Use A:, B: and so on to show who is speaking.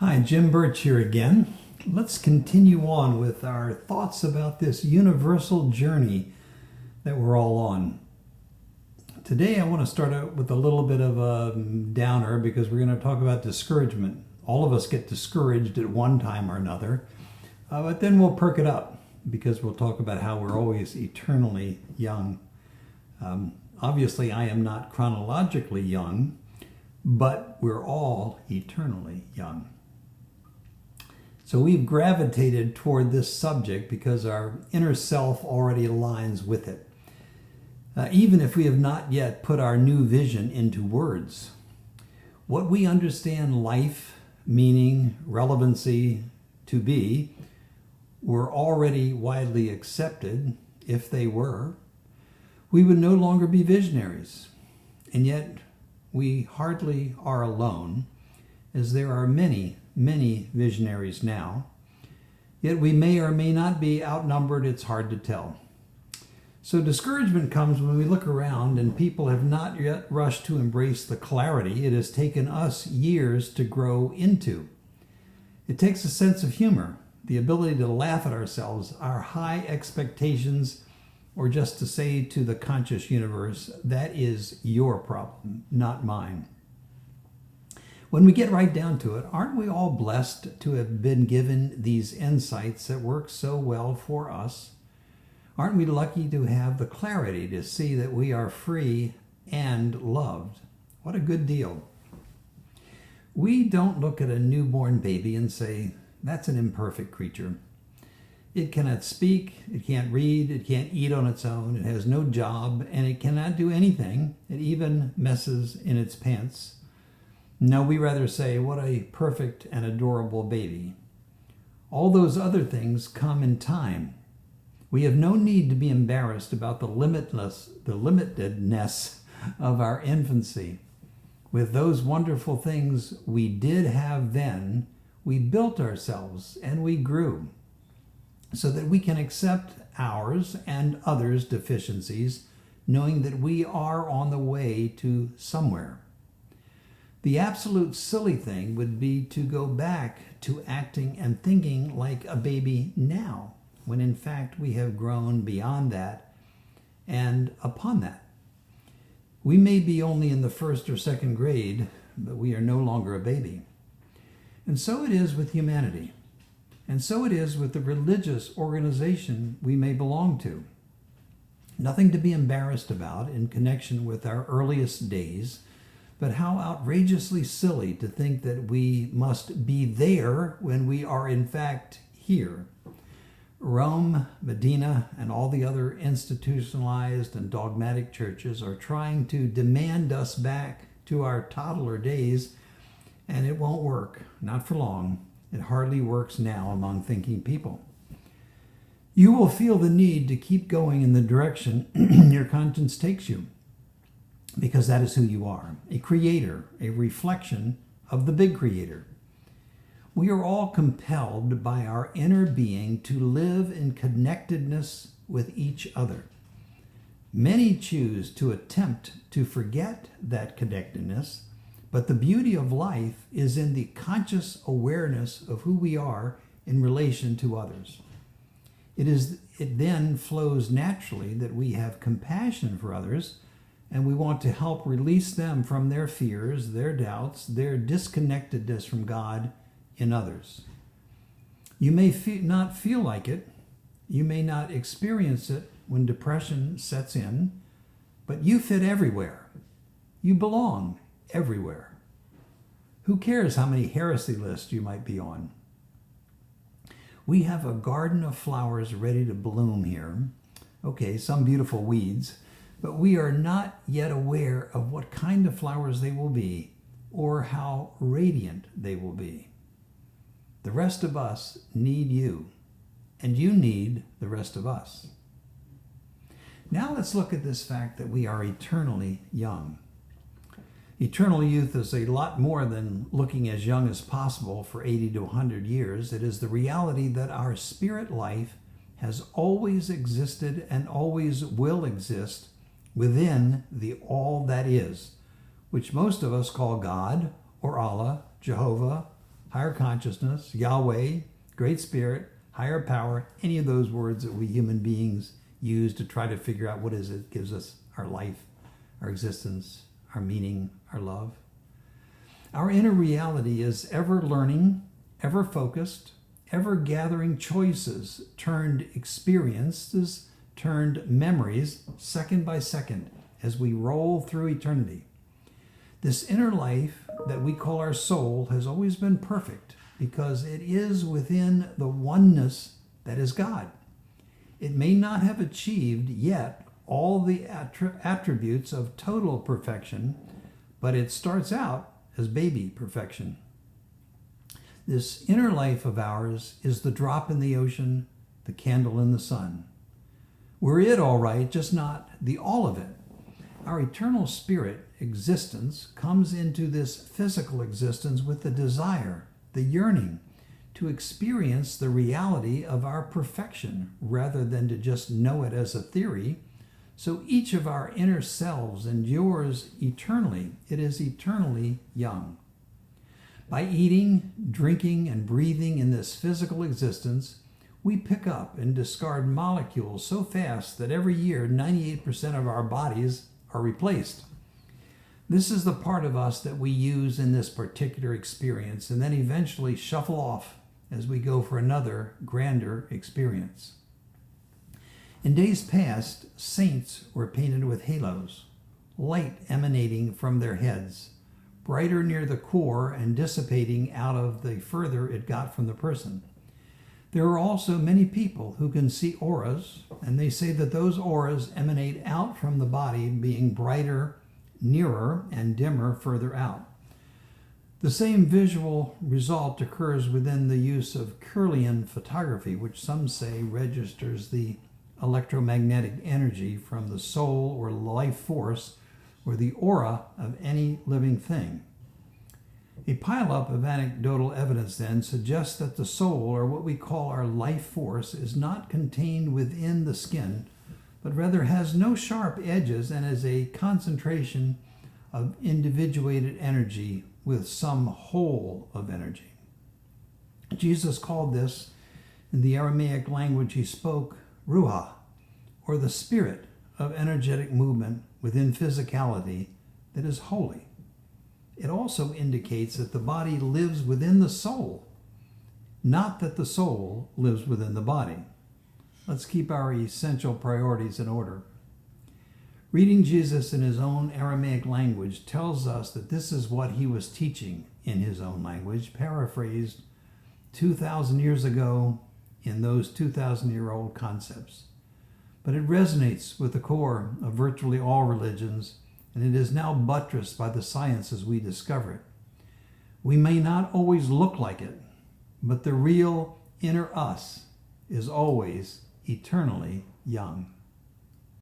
A: Hi, Jim Birch here again. Let's continue on with our thoughts about this universal journey that we're all on. Today I want to start out with a little bit of a downer because we're going to talk about discouragement. All of us get discouraged at one time or another, but then we'll perk it up because we'll talk about how we're always eternally young. Obviously, I am not chronologically young, but we're all eternally young. So we've gravitated toward this subject because our inner self already aligns with it. Even if we have not yet put our new vision into words, what we understand life, meaning, relevancy to be, were already widely accepted. If they were, we would no longer be visionaries. And yet we hardly are alone, as there are many visionaries now, yet we may or may not be outnumbered. It's hard to tell. So discouragement comes when we look around and people have not yet rushed to embrace the clarity it has taken us years to grow into. It takes a sense of humor, the ability to laugh at ourselves, our high expectations, or just to say to the conscious universe, that is your problem, not mine. When we get right down to it, aren't we all blessed to have been given these insights that work so well for us? Aren't we lucky to have the clarity to see that we are free and loved? What a good deal. We don't look at a newborn baby and say, that's an imperfect creature. It cannot speak, it can't read, it can't eat on its own, it has no job, and it cannot do anything. It even messes in its pants. No, we rather say, what a perfect and adorable baby. All those other things come in time. We have no need to be embarrassed about the limitedness of our infancy. With those wonderful things we did have then, we built ourselves and we grew so that we can accept ours and others' deficiencies, knowing that we are on the way to somewhere. The absolute silly thing would be to go back to acting and thinking like a baby now, when in fact we have grown beyond that and upon that. We may be only in the first or second grade, but we are no longer a baby. And so it is with humanity. And so it is with the religious organization we may belong to. Nothing to be embarrassed about in connection with our earliest days, but how outrageously silly to think that we must be there when we are in fact here. Rome, Medina, and all the other institutionalized and dogmatic churches are trying to demand us back to our toddler days, and it won't work, not for long. It hardly works now among thinking people. You will feel the need to keep going in the direction your conscience takes you, because that is who you are, a creator, a reflection of the big creator. We are all compelled by our inner being to live in connectedness with each other. Many choose to attempt to forget that connectedness, but the beauty of life is in the conscious awareness of who we are in relation to others. It then flows naturally that we have compassion for others, and we want to help release them from their fears, their doubts, their disconnectedness from God in others. You may not feel like it. You may not experience it when depression sets in, but you fit everywhere. You belong everywhere. Who cares how many heresy lists you might be on? We have a garden of flowers ready to bloom here. Okay, some beautiful weeds, but we are not yet aware of what kind of flowers they will be or how radiant they will be. The rest of us need you, and you need the rest of us. Now let's look at this fact that we are eternally young. Eternal youth is a lot more than looking as young as possible for 80 to 100 years. It is the reality that our spirit life has always existed and always will exist within the all that is, which most of us call God or Allah, Jehovah, higher consciousness, Yahweh, Great Spirit, higher power, any of those words that we human beings use to try to figure out what is it gives us our life, our existence, our meaning, our love. Our inner reality is ever learning, ever focused, ever gathering choices, turned experiences, turned memories, second by second, as we roll through eternity. This inner life that we call our soul has always been perfect because it is within the oneness that is God. It may not have achieved yet all the attributes of total perfection, but it starts out as baby perfection. This inner life of ours is the drop in the ocean, the candle in the sun. We're it all right, just not the all of it. Our eternal spirit existence comes into this physical existence with the desire, the yearning to experience the reality of our perfection rather than to just know it as a theory. So each of our inner selves endures eternally. It is eternally young. By eating, drinking, and breathing in this physical existence, we pick up and discard molecules so fast that every year 98% of our bodies are replaced. This is the part of us that we use in this particular experience and then eventually shuffle off as we go for another grander experience. In days past, saints were painted with halos, light emanating from their heads, brighter near the core and dissipating out of the further it got from the person. There are also many people who can see auras, and they say that those auras emanate out from the body, being brighter nearer and dimmer further out. The same visual result occurs within the use of Kirlian photography, which some say registers the electromagnetic energy from the soul or life force or the aura of any living thing. A pileup of anecdotal evidence then suggests that the soul, or what we call our life force, is not contained within the skin, but rather has no sharp edges and is a concentration of individuated energy with some whole of energy. Jesus called this, in the Aramaic language he spoke, Ruach, or the spirit of energetic movement within physicality that is holy. It also indicates that the body lives within the soul, not that the soul lives within the body. Let's keep our essential priorities in order. Reading Jesus in his own Aramaic language tells us that this is what he was teaching in his own language, paraphrased 2,000 years ago in those 2,000-year-old concepts. But it resonates with the core of virtually all religions, and it is now buttressed by the science as we discover it. We may not always look like it, but the real inner us is always eternally young.